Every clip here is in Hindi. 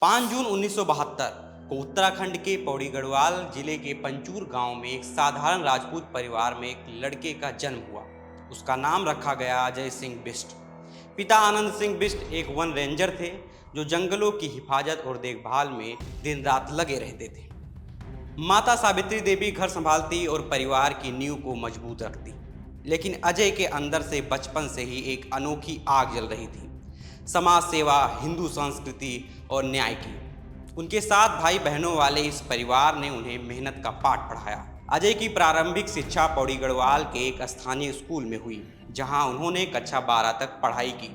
5 जून 1972 को उत्तराखंड के पौड़ी गढ़वाल जिले के पंचूर गांव में एक साधारण राजपूत परिवार में एक लड़के का जन्म हुआ। उसका नाम रखा गया अजय सिंह बिष्ट। पिता आनंद सिंह बिष्ट एक वन रेंजर थे जो जंगलों की हिफाजत और देखभाल में दिन रात लगे रहते थे। माता सावित्री देवी घर संभालती और परिवार की नींव को मजबूत रखती। लेकिन अजय के अंदर से बचपन से ही एक अनोखी आग जल रही थी, समाज सेवा, हिंदू संस्कृति और न्याय की। उनके 7 भाई बहनों वाले इस परिवार ने उन्हें मेहनत का पाठ पढ़ाया। अजय की प्रारंभिक शिक्षा पौड़ी गढ़वाल के एक स्थानीय स्कूल में हुई, जहां उन्होंने कक्षा 12 तक पढ़ाई की।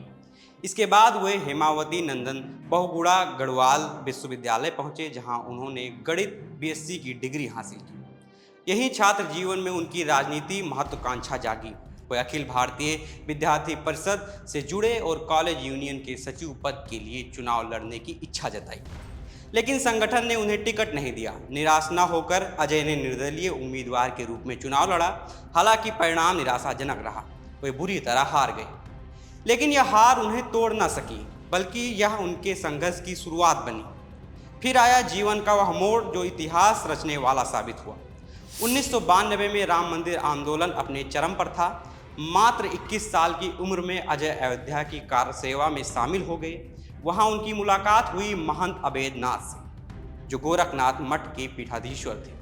इसके बाद वे हेमावती नंदन बहुगुणा गढ़वाल विश्वविद्यालय पहुंचे, जहां उन्होंने गणित बीएससी की डिग्री हासिल की। यही छात्र जीवन में उनकी राजनीति महत्वाकांक्षा जागी। वे अखिल भारतीय विद्यार्थी परिषद से जुड़े और कॉलेज यूनियन के सचिव पद के लिए चुनाव लड़ने की इच्छा जताई, लेकिन संगठन ने उन्हें टिकट नहीं दिया। निराश न होकर अजय ने निर्दलीय उम्मीदवार के रूप में चुनाव लड़ा। हालांकि परिणाम निराशाजनक रहा। वे बुरी तरह हार गए, लेकिन यह हार उन्हें तोड़ न सकी, बल्कि यह उनके संघर्ष की शुरुआत बनी। फिर आया जीवन का वह मोड़ जो इतिहास रचने वाला साबित हुआ। 1992 में राम मंदिर आंदोलन अपने चरम पर था। मात्र 21 साल की उम्र में अजय अयोध्या की कार्य सेवा में शामिल हो गए। वहां उनकी मुलाकात हुई महंत अवैधनाथ से, जो गोरखनाथ मठ के पीठाधीश्वर थे।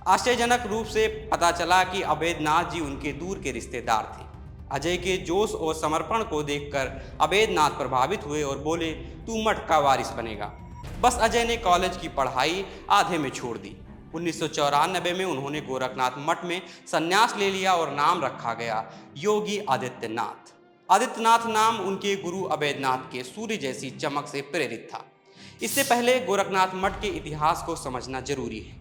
आश्चर्यजनक रूप से पता चला कि अवैधनाथ जी उनके दूर के रिश्तेदार थे। अजय के जोश और समर्पण को देखकर अवैधनाथ प्रभावित हुए और बोले, तू मठ का वारिस बनेगा। बस अजय ने कॉलेज की पढ़ाई आधे में छोड़ दी। 1994 में उन्होंने गोरखनाथ मठ में संन्यास ले लिया और नाम रखा गया योगी आदित्यनाथ। आदित्यनाथ नाम उनके गुरु अवैधनाथ के सूर्य जैसी चमक से प्रेरित था। इससे पहले गोरखनाथ मठ के इतिहास को समझना जरूरी है।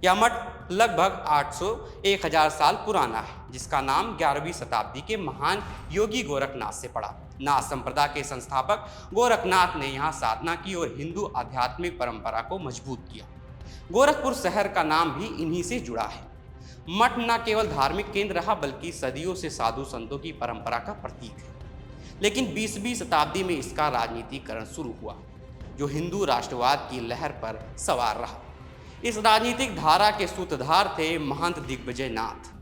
यह मठ लगभग 800-1000 साल पुराना है, जिसका नाम 11वीं शताब्दी के महान योगी गोरखनाथ से पड़ा। नाथ संप्रदाय के संस्थापक गोरखनाथ ने यहाँ साधना की और हिंदू आध्यात्मिक परंपरा को मजबूत किया। गोरखपुर शहर का नाम भी इन्हीं से जुड़ा है। मठ न केवल धार्मिक केंद्र रहा, बल्कि सदियों से साधु संतों की परंपरा का प्रतीक है। लेकिन 20वीं शताब्दी में इसका राजनीतिकरण शुरू हुआ, जो हिंदू राष्ट्रवाद की लहर पर सवार रहा। इस राजनीतिक धारा के सूत्रधार थे महंत दिग्विजय नाथ।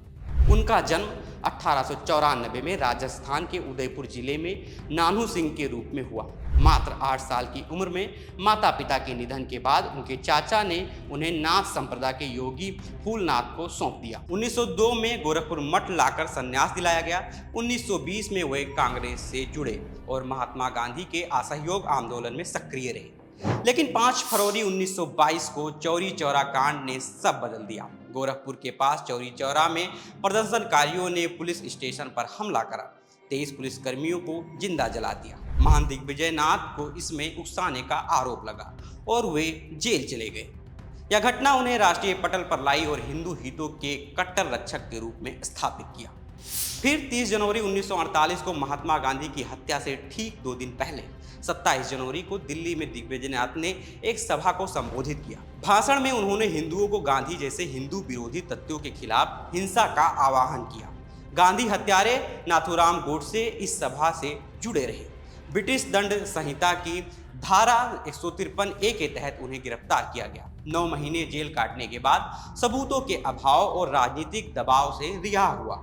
उनका जन्म 1894 में राजस्थान के उदयपुर जिले में नानू सिंह के रूप में हुआ। मात्र 8 साल की उम्र में माता पिता के निधन के बाद उनके चाचा ने उन्हें नाथ संप्रदाय के योगी फूलनाथ को सौंप दिया। 1902 में गोरखपुर मठ लाकर संन्यास दिलाया गया। 1920 में वे कांग्रेस से जुड़े और महात्मा गांधी के असहयोग आंदोलन में सक्रिय रहे। लेकिन 5 फरवरी 1922 को चौरी चौरा कांड ने सब बदल दिया। गोरखपुर के पास चौरी चौरा में प्रदर्शनकारियों ने पुलिस स्टेशन पर हमला करा। 23 पुलिसकर्मियों को जिंदा जला दिया। महान दिग्विजय नाथ को इसमें उकसाने का आरोप लगा और वे जेल चले गए। यह घटना उन्हें राष्ट्रीय पटल पर लाई और हिंदू हितों के कट्टर रक्षक के रूप में स्थापित किया। फिर 30 जनवरी 1948 को महात्मा गांधी की हत्या से ठीक 2 दिन पहले 27 जनवरी को दिल्ली में दिग्विजय नाथ ने एक सभा को संबोधित किया। भाषण में उन्होंने हिंदुओं को गांधी जैसे हिंदू विरोधी तत्वों के खिलाफ हिंसा का आह्वान किया। गांधी हत्यारे नाथूराम गोडसे इस सभा से जुड़े रहे। ब्रिटिश दंड संहिता की धारा 153A के तहत उन्हें गिरफ्तार किया गया। 9 महीने जेल काटने के बाद सबूतों के अभाव और राजनीतिक दबाव से रिहा हुआ।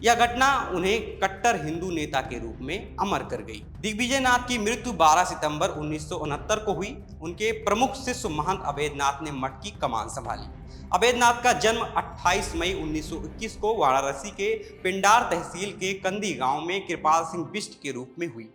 यह घटना उन्हें कट्टर हिंदू नेता के रूप में अमर कर गई। दिग्विजय नाथ की मृत्यु 12 सितंबर 1969 को हुई। उनके प्रमुख शिष्य महंत अवैधनाथ ने मठ की कमान संभाली। अवैधनाथ का जन्म 28 मई 1921 को वाराणसी के पिंडार तहसील के कंदी गांव में कृपाल सिंह बिष्ट के रूप में हुई।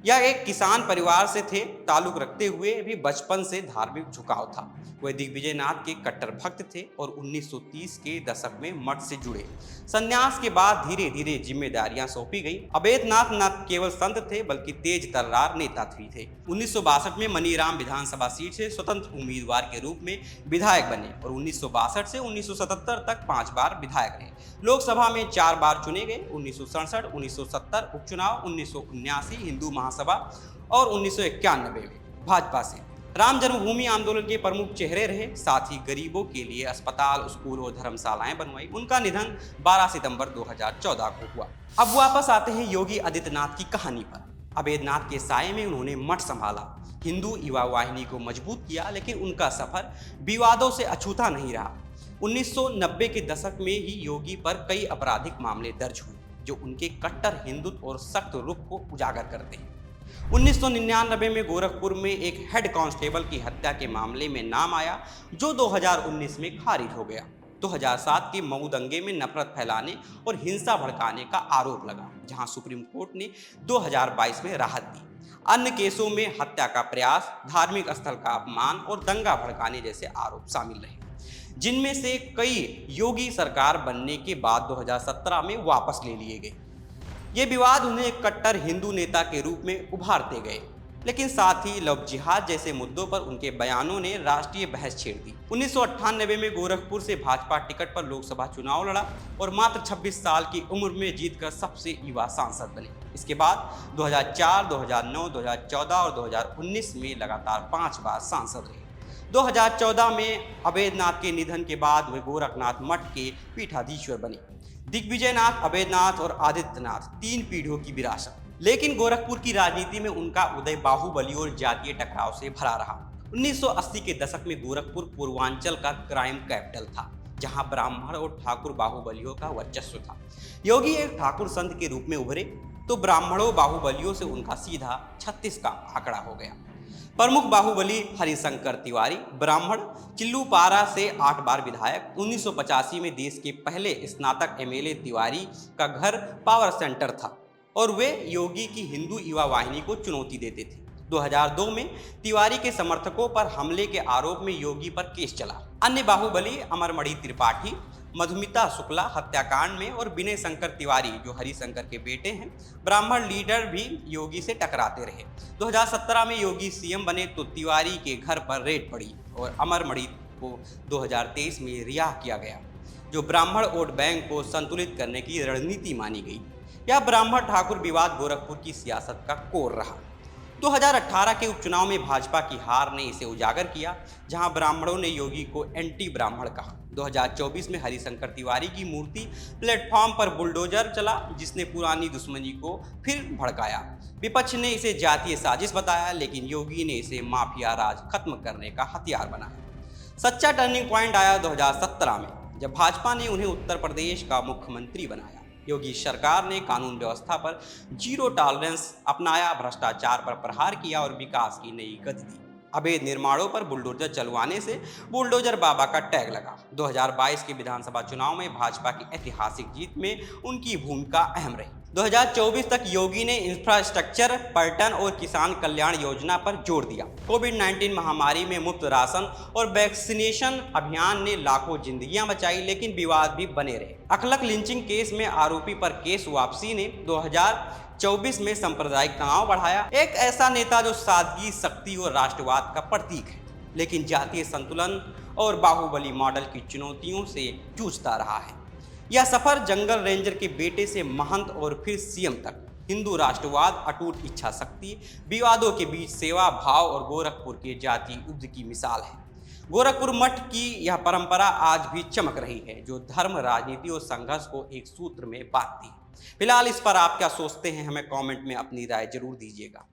यह एक किसान परिवार से थे। ताल्लुक रखते हुए भी बचपन से धार्मिक झुकाव था। वे दिग्विजय नाथ के कट्टर भक्त थे और 1930 के दशक में मठ से जुड़े। संन्यास के बाद धीरे धीरे जिम्मेदारियां सौंपी गई। अवैधनाथ न केवल संत थे, बल्कि तेज तर्रार नेता भी थे। 1962 में मनीराम विधानसभा सीट से स्वतंत्र उम्मीदवार के रूप में विधायक बने और 1962 से 1977 तक 5 बार विधायक रहे। लोकसभा में 4 बार चुने गए। 1967, 1970 उपचुनाव, 1979 हिंदू महासभा और 1991 में भाजपा से। राम जन्मभूमि आंदोलन के प्रमुख चेहरे रहे। साथ ही गरीबों के लिए अस्पताल, स्कूल और धर्मशालाएं बनवाई। उनका निधन 12 सितंबर 2014 को हुआ। अब वापस आते हैं योगी आदित्यनाथ की कहानी पर। अवैधनाथ के साये में उन्होंने मठ संभाला। हिंदू युवा वाहिनी को मजबूत किया, लेकिन उनका सफर विवादों से अछूता नहीं रहा। 1990 के दशक में ही योगी पर कई आपराधिक मामले दर्ज हुए जो उनके कट्टर हिंदुत्व और सख्त रुख को उजागर करते हैं। 1999 में गोरखपुर में एक हेड कांस्टेबल की हत्या के मामले में नाम आया, जो 2019 में खारिज हो गया। 2007 के मऊ दंगे में नफरत फैलाने और हिंसा भड़काने का आरोप लगा, जहां सुप्रीम कोर्ट ने 2022 में राहत दी। अन्य केसों में हत्या का प्रयास, धार्मिक स्थल का अपमान और दंगा भड़काने जैसे आरोप शामिल रहे, जिनमें से कई योगी सरकार बनने के बाद 2017 में वापस ले लिए गए। ये विवाद उन्हें एक कट्टर हिंदू नेता के रूप में उभारते गए, लेकिन साथ ही लव जिहाद जैसे मुद्दों पर उनके बयानों ने राष्ट्रीय बहस छेड़ दी। 1998 में गोरखपुर से भाजपा टिकट पर लोकसभा चुनाव लड़ा और मात्र 26 साल की उम्र में जीतकर सबसे युवा सांसद बने। इसके बाद 2004, 2009, 2014 और 2019 में लगातार 5 बार सांसद रहे। 2014 में अवैधनाथ के निधन के बाद वे गोरखनाथ मठ के पीठाधीश्वर बने। दिग्विजयनाथ, अवैधनाथ और आदित्यनाथ 3 पीढ़ियों की विरासत। लेकिन गोरखपुर की राजनीति में उनका उदय बाहुबली और जातीय टकराव से भरा रहा। 1980 के दशक में गोरखपुर पूर्वांचल का क्राइम कैपिटल था, जहां ब्राह्मण और ठाकुर बाहुबलियों का वर्चस्व था। योगी एक ठाकुर संत के रूप में उभरे तो ब्राह्मणों बाहुबलियों से उनका सीधा 36 का आंकड़ा हो गया। प्रमुख बाहुबली हरिशंकर तिवारी, ब्राह्मण, चिल्लूपारा से 8 बार विधायक। 1985 में देश के पहले स्नातक एमएलए तिवारी का घर पावर सेंटर था और वे योगी की हिंदू युवा वाहिनी को चुनौती देते थे। 2002 में तिवारी के समर्थकों पर हमले के आरोप में योगी पर केस चला। अन्य बाहुबली अमरमणि त्रिपाठी, मधुमिता शुक्ला हत्याकांड में और विनय शंकर तिवारी, जो हरिशंकर के बेटे हैं, ब्राह्मण लीडर, भी योगी से टकराते रहे। 2017 में योगी सीएम बने तो तिवारी के घर पर रेड पड़ी और अमरमणि को 2023 में रिहा किया गया, जो ब्राह्मण वोट बैंक को संतुलित करने की रणनीति मानी गई। यह ब्राह्मण ठाकुर विवाद गोरखपुर की सियासत का कोर रहा। 2018 के उपचुनाव में भाजपा की हार ने इसे उजागर किया, जहां ब्राह्मणों ने योगी को एंटी ब्राह्मण कहा। 2024 में हरिशंकर तिवारी की मूर्ति प्लेटफॉर्म पर बुलडोजर चला, जिसने पुरानी दुश्मनी को फिर भड़काया। विपक्ष ने इसे जातीय साजिश बताया, लेकिन योगी ने इसे माफिया राज खत्म करने का हथियार बनाया। सच्चा टर्निंग पॉइंट आया 2017 में, जब भाजपा ने उन्हें उत्तर प्रदेश का मुख्यमंत्री बनाया। योगी सरकार ने कानून व्यवस्था पर जीरो टॉलरेंस अपनाया, भ्रष्टाचार पर प्रहार किया और विकास की नई गति दी। अवैध निर्माणों पर बुलडोजर चलवाने से बुलडोजर बाबा का टैग लगा। 2022 के विधानसभा चुनाव में भाजपा की ऐतिहासिक जीत में उनकी भूमिका अहम रही। 2024 तक योगी ने इंफ्रास्ट्रक्चर, पर्यटन और किसान कल्याण योजना पर जोर दिया। कोविड-19 महामारी में मुफ्त राशन और वैक्सीनेशन अभियान ने लाखों जिंदगियां बचाई, लेकिन विवाद भी बने रहे। अखलक लिंचिंग केस में आरोपी पर केस वापसी ने 2024 में सांप्रदायिक तनाव बढ़ाया। एक ऐसा नेता जो सादगी, शक्ति और राष्ट्रवाद का प्रतीक है, लेकिन जातीय संतुलन और बाहुबली मॉडल की चुनौतियों से जूझता रहा है। यह सफर जंगल रेंजर के बेटे से महंत और फिर सीएम तक, हिंदू राष्ट्रवाद, अटूट इच्छा शक्ति, विवादों के बीच सेवा भाव और गोरखपुर के जातीय युद्ध की मिसाल है। गोरखपुर मठ की यह परंपरा आज भी चमक रही है, जो धर्म, राजनीति और संघर्ष को एक सूत्र में बांधती है। फिलहाल इस पर आप क्या सोचते हैं, हमें कमेंट में अपनी राय जरूर दीजिएगा।